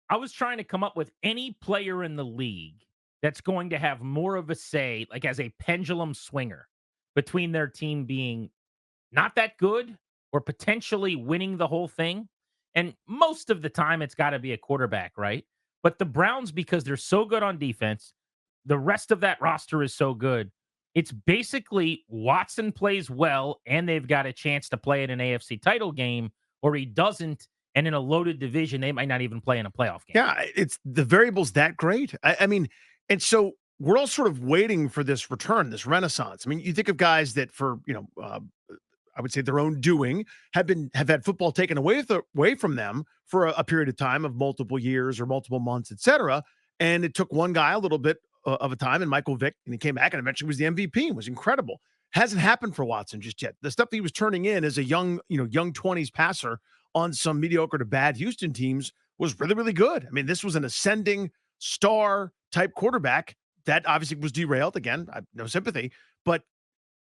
I was trying to come up with any player in the league that's going to have more of a say, like as a pendulum swinger between their team being not that good or potentially winning the whole thing. And most of the time, it's got to be a quarterback, right? But the Browns, because they're so good on defense, the rest of that roster is so good. It's basically Watson plays well, and they've got a chance to play in an AFC title game, or he doesn't. And in a loaded division, they might not even play in a playoff game. Yeah, it's the variable's that great. I mean, and so we're all sort of waiting for this return, this renaissance. I mean, you think of guys that for I would say their own doing have had football taken away from them for a period of time of multiple years or multiple months, et cetera. And it took one guy a little bit of a time, and Michael Vick, and he came back and eventually was the MVP and was incredible. Hasn't happened for Watson just yet. The stuff that he was turning in as a young 20s passer on some mediocre to bad Houston teams was really, really good. I mean, this was an ascending star type quarterback that obviously was derailed. Again, I have no sympathy, but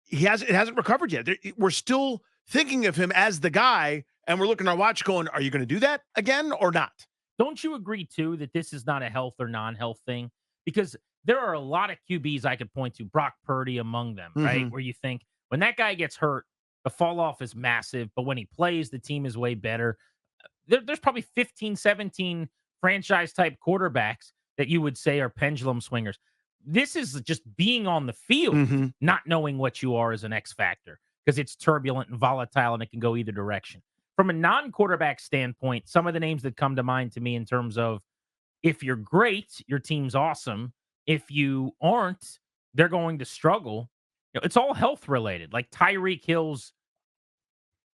it hasn't recovered yet. We're still thinking of him as the guy, and we're looking at our watch going, are you going to do that again or not? Don't you agree, too, that this is not a health or non health thing? Because there are a lot of QBs I could point to, Brock Purdy among them, right? Mhm. Where you think when that guy gets hurt, the fall off is massive, but when he plays, the team is way better. There's probably 15, 17 franchise type quarterbacks that you would say are pendulum swingers. This is just being on the field, Mhm. not knowing what you are as an X factor because it's turbulent and volatile and it can go either direction. From a non quarterback standpoint, some of the names that come to mind to me in terms of if you're great, your team's awesome. If you aren't, they're going to struggle. It's all health related. Like Tyreek Hill's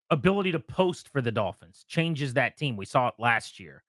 ability to post for the Dolphins changes that team. We saw it last year.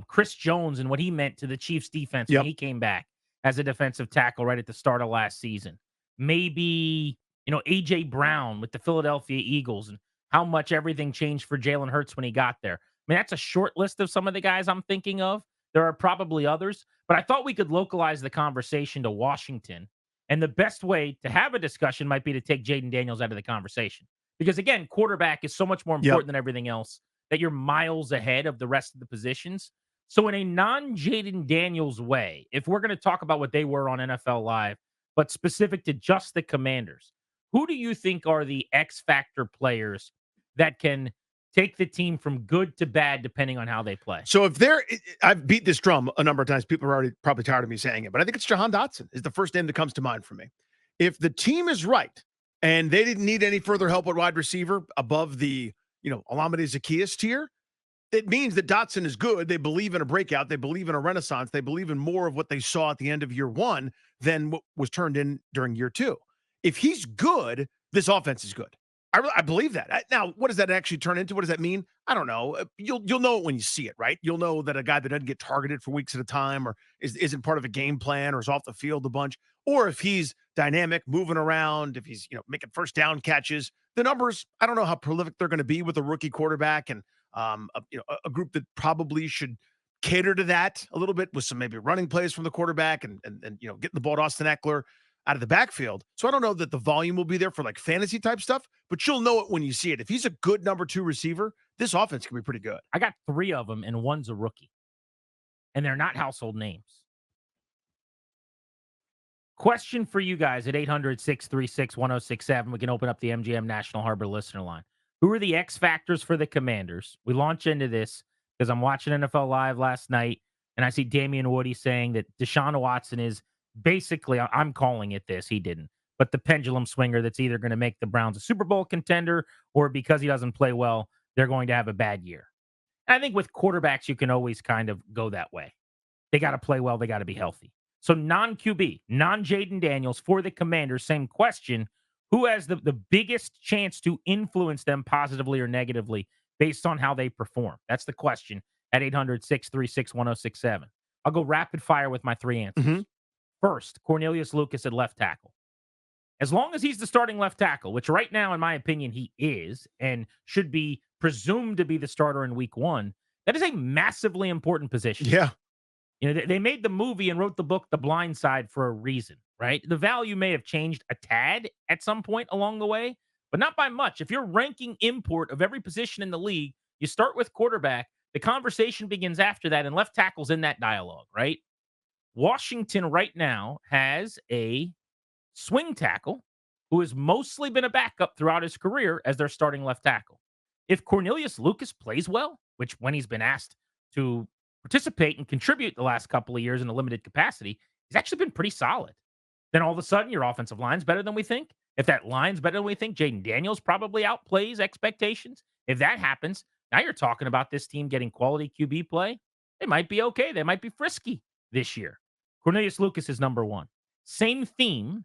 Chris Jones and what he meant to the Chiefs defense when Yep. he came back as a defensive tackle right at the start of last season. Maybe, AJ Brown with the Philadelphia Eagles and how much everything changed for Jalen Hurts when he got there. I mean, that's a short list of some of the guys I'm thinking of. There are probably others, but I thought we could localize the conversation to Washington. And the best way to have a discussion might be to take Jayden Daniels out of the conversation. Because again, quarterback is so much more Yep. important than everything else that you're miles ahead of the rest of the positions. So, in a non Jaden Daniels way, if we're going to talk about what they were on NFL Live, but specific to just the Commanders, who do you think are the X factor players that can take the team from good to bad depending on how they play? So if they're, I've beat this drum a number of times. People are already probably tired of me saying it, but I think it's Jahan Dotson is the first name that comes to mind for me. If the team is right and they didn't need any further help at wide receiver above the, Alameda Zacchaeus tier, it means that Dotson is good. They believe in a breakout. They believe in a renaissance. They believe in more of what they saw at the end of year one than what was turned in during year two. If he's good, this offense is good. I believe that. Now, what does that actually turn into? What does that mean? I don't know. You'll know it when you see it, right? You'll know that a guy that doesn't get targeted for weeks at a time, or isn't part of a game plan, or is off the field a bunch, or if he's dynamic, moving around, if he's making first down catches. The numbers, I don't know how prolific they're going to be with a rookie quarterback, and a group that probably should cater to that a little bit with some maybe running plays from the quarterback and getting the ball to Austin Eckler out of the backfield. So I don't know that the volume will be there for like fantasy type stuff, but you'll know it when you see it. If he's a good number two receiver, this offense can be pretty good. I got three of them, and one's a rookie, and they're not household names. Question for you guys at 800-636-1067. We can open up the MGM National Harbor listener line. Who are the X factors for the Commanders? We launch into this because I'm watching NFL Live last night, and I see Damian Woody saying that Deshaun Watson is basically, I'm calling it this, he didn't, but the pendulum swinger that's either going to make the Browns a Super Bowl contender or because he doesn't play well, they're going to have a bad year. And I think with quarterbacks, you can always kind of go that way. They got to play well, they got to be healthy. So non-QB, non-Jayden Daniels for the Commanders, same question. Who has the biggest chance to influence them positively or negatively based on how they perform? That's the question at 800-636-1067. I'll go rapid fire with my three Mhm. answers. First, Cornelius Lucas at left tackle. As long as he's the starting left tackle, which right now, in my opinion, he is and should be presumed to be the starter in week one, that is a massively important position. Yeah. They made the movie and wrote the book The Blind Side for a reason, right? The value may have changed a tad at some point along the way, but not by much. If you're ranking import of every position in the league, you start with quarterback. The conversation begins after that, and left tackle's in that dialogue, right? Washington right now has a swing tackle who has mostly been a backup throughout his career as their starting left tackle. If Cornelius Lucas plays well, which when he's been asked to participate and contribute the last couple of years in a limited capacity, he's actually been pretty solid. Then all of a sudden, your offensive line's better than we think. If that line's better than we think, Jayden Daniels probably outplays expectations. If that happens, now you're talking about this team getting quality QB play. They might be okay. They might be frisky this year. Cornelius Lucas is number one. Same theme,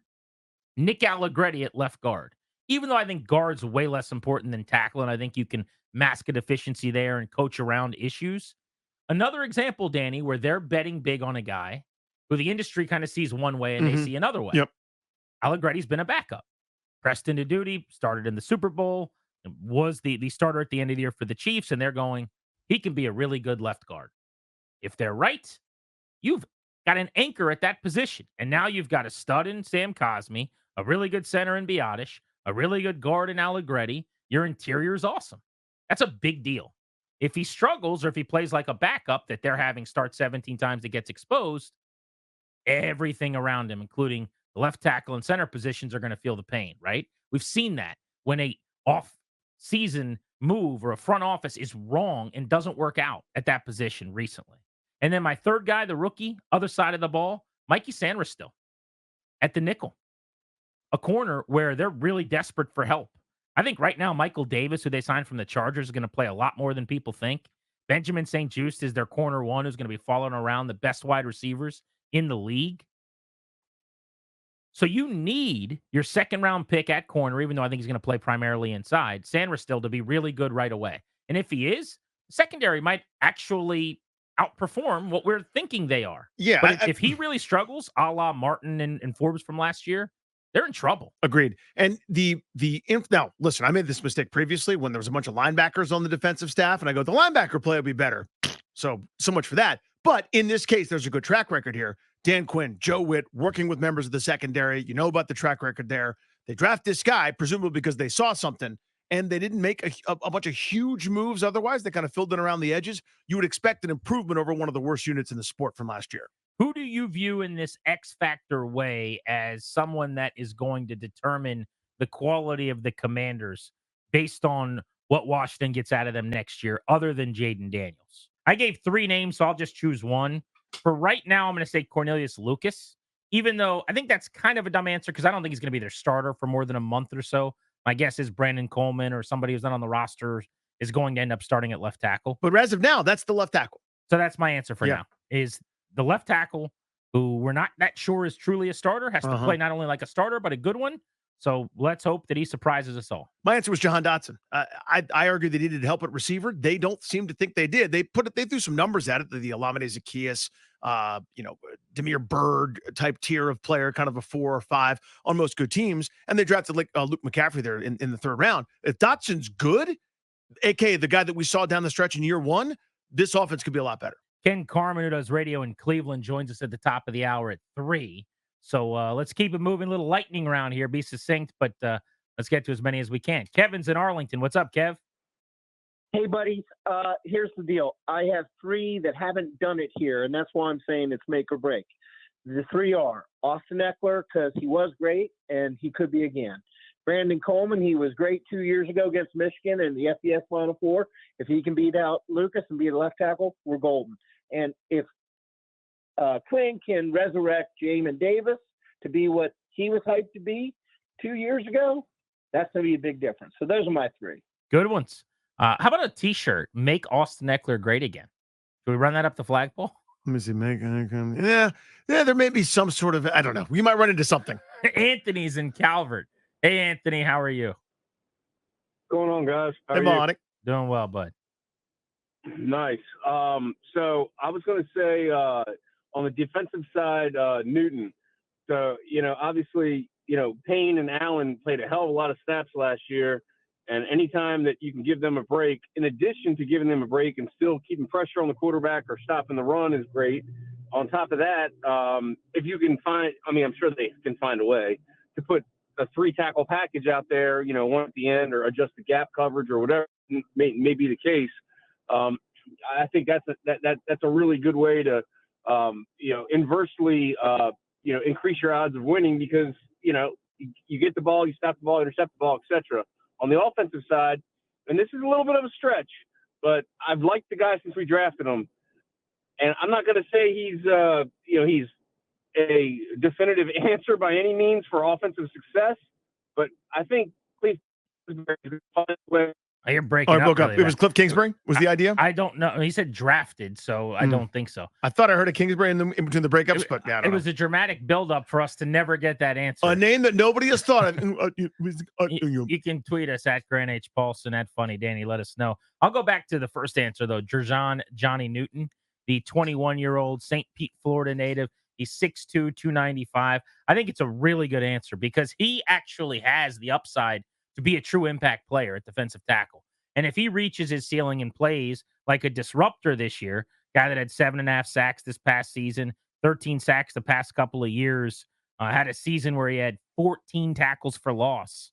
Nick Allegretti at left guard. Even though I think guard's way less important than tackle, and I think you can mask a deficiency there and coach around issues. Another example, Danny, where they're betting big on a guy who the industry kind of sees one way and they see another way. Yep. Allegretti's been a backup. Pressed into duty, started in the Super Bowl, and was the starter at the end of the year for the Chiefs, and they're going, he can be a really good left guard. If they're right, you've got an anchor at that position. And now you've got a stud in Sam Cosmi, a really good center in Biotish, a really good guard in Allegretti. Your interior is awesome. That's a big deal. If he struggles or if he plays like a backup that they're having start 17 times that gets exposed, everything around him, including the left tackle and center positions, are going to feel the pain, right? We've seen that when a off-season move or a front office is wrong and doesn't work out at that position recently. And then my third guy, the rookie, other side of the ball, Mikey Sanders still at the nickel, a corner where they're really desperate for help. I think right now, Michael Davis, who they signed from the Chargers, is going to play a lot more than people think. Benjamin St. Juste is their corner one who's going to be following around the best wide receivers in the league. So you need your second round pick at corner, even though I think he's going to play primarily inside, Sanders still to be really good right away. And if he is, secondary might actually outperform what we're thinking they are. Yeah. But if he really struggles, a la Martin and Forbes from last year, they're in trouble. Agreed. And now listen, I made this mistake previously when there was a bunch of linebackers on the defensive staff, and I go, the linebacker play will be better. So much for that. But in this case, there's a good track record here. Dan Quinn, Joe Witt, working with members of the secondary. You know about the track record there. They draft this guy, presumably because they saw something, and they didn't make a bunch of huge moves otherwise. They kind of filled in around the edges. You would expect an improvement over one of the worst units in the sport from last year. Who do you view in this X factor way as someone that is going to determine the quality of the Commanders based on what Washington gets out of them next year, other than Jayden Daniels? I gave three names, so I'll just choose one. For right now, I'm going to say Cornelius Lucas, even though I think that's kind of a dumb answer because I don't think he's going to be their starter for more than a month or so. My guess is Brandon Coleman or somebody who's not on the roster is going to end up starting at left tackle. But as of now, that's the left tackle. So that's my answer for now, is the left tackle, who we're not that sure is truly a starter, has to play not only like a starter, but a good one. So let's hope that he surprises us all. My answer was Jahan Dotson. I argue they needed help at receiver. They don't seem to think they did. They threw some numbers at it. The Olamide Zaccheaus, Demir Bird type tier of player, kind of a 4 or 5 on most good teams. And they drafted Luke McCaffrey there in the third round. If Dotson's good, aka the guy that we saw down the stretch in year one, this offense could be a lot better. Ken Carmen, who does radio in Cleveland, joins us at the top of the hour at 3. So let's keep it moving. A little lightning round here. Be succinct, but let's get to as many as we can. Kevin's in Arlington. What's up, Kev? Hey, buddies. Here's the deal. I have 3 that haven't done it here, and that's why I'm saying it's make or break. The 3 are Austin Eckler, because he was great, and he could be again. Brandon Coleman, he was great 2 years ago against Michigan in the FBS Final Four. If he can beat out Lucas and be the left tackle, we're golden. And if Quinn can resurrect Jamin Davis to be what he was hyped to be 2 years ago, that's going to be a big difference. So those are my 3. Good ones. How about a T-shirt? Make Austin Eckler great again. Should we run that up the flagpole? Let me see. Yeah, there may be some sort of, I don't know. We might run into something. Anthony's in Calvert. Hey, Anthony, how are you? What's going on, guys? Hey, Monik. Doing well, bud. Nice. So I was going to say on the defensive side, Newton. So, obviously, Payne and Allen played a hell of a lot of snaps last year. And anytime that you can give them a break, in addition to giving them a break and still keeping pressure on the quarterback or stopping the run, is great. On top of that, if you can find, I'm sure they can find a way to put a 3-tackle package out there, one at the end, or adjust the gap coverage or whatever may be the case. I think that's a really good way to inversely increase your odds of winning because you get the ball, you stop the ball, intercept the ball, etc. On the offensive side, and this is a little bit of a stretch, but I've liked the guy since we drafted him, and I'm not going to say he's a definitive answer by any means for offensive success, but I think Cliff You're breaking up. Broke up. Really It was Cliff Kingsbury was the idea? I don't know. He said drafted, so I don't think so. I thought I heard a Kingsbury in between the breakups, but yeah, I don't It know. was a dramatic buildup for us to never get that answer. A name that nobody has thought of. You can tweet us at Grant H. Paulson at Funny Danny. Let us know. I'll go back to the first answer, though. Jerjon Johnny Newton, the 21-year-old St. Pete, Florida native. He's 6'2", 295. I think it's a really good answer because he actually has the upside to be a true impact player at defensive tackle. And if he reaches his ceiling and plays like a disruptor this year, guy that had 7.5 sacks this past season, 13 sacks the past couple of years, had a season where he had 14 tackles for loss.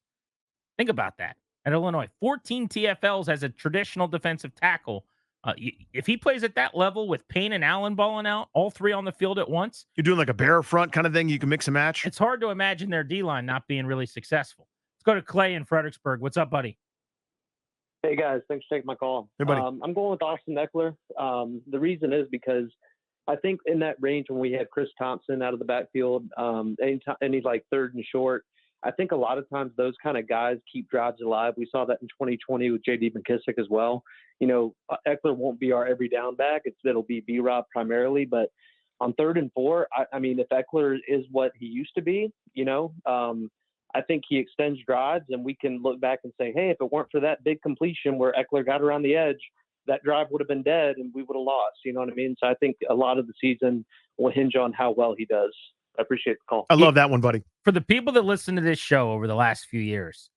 Think about that. At Illinois, 14 TFLs as a traditional defensive tackle. If he plays at that level with Payne and Allen balling out, all three on the field at once. You're doing like a bear front kind of thing. You can mix and match. It's hard to imagine their D-line not being really successful. Let's go to Clay in Fredericksburg. What's up, buddy? Hey, guys. Thanks for taking my call. Hey, buddy. I'm going with Austin Eckler. The reason is because I think in that range when we had Chris Thompson out of the backfield, and he's like third and short, I think a lot of times those kind of guys keep drives alive. We saw that in 2020 with J.D. McKissick as well. Eckler won't be our every down back. It'll be B-Rob primarily. But on 3rd and 4, I mean, if Eckler is what he used to be, I think he extends drives, and we can look back and say, hey, if it weren't for that big completion where Eckler got around the edge, that drive would have been dead and we would have lost. You know what I mean? So I think a lot of the season will hinge on how well he does. I appreciate the call. I love that one, buddy. For the people that listen to this show over the last few years,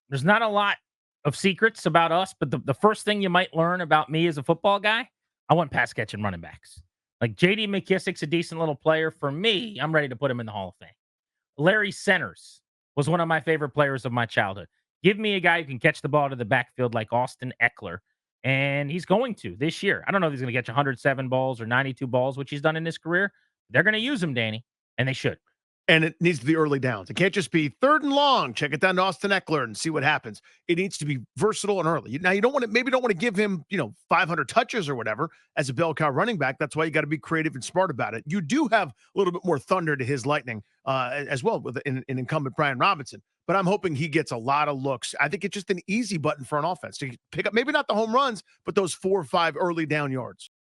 there's not a lot of secrets about us, but the first thing you might learn about me as a football guy, I want pass catching running backs. Like J.D. McKissick's a decent little player. For me, I'm ready to put him in the Hall of Fame. Larry Centers was one of my favorite players of my childhood. Give me a guy who can catch the ball to the backfield like Austin Eckler, and he's going to this year. I don't know if he's going to catch 107 balls or 92 balls, which he's done in his career. They're going to use him, Danny, and they should. And it needs to be early downs. It can't just be 3rd and long. Check it down to Austin Eckler and see what happens. It needs to be versatile and early. Now, you don't want to give him, 500 touches or whatever as a bell cow running back. That's why you got to be creative and smart about it. You do have a little bit more thunder to his lightning as well with an incumbent Brian Robinson. But I'm hoping he gets a lot of looks. I think it's just an easy button for an offense to pick up, maybe not the home runs, but those 4 or 5 early down yards.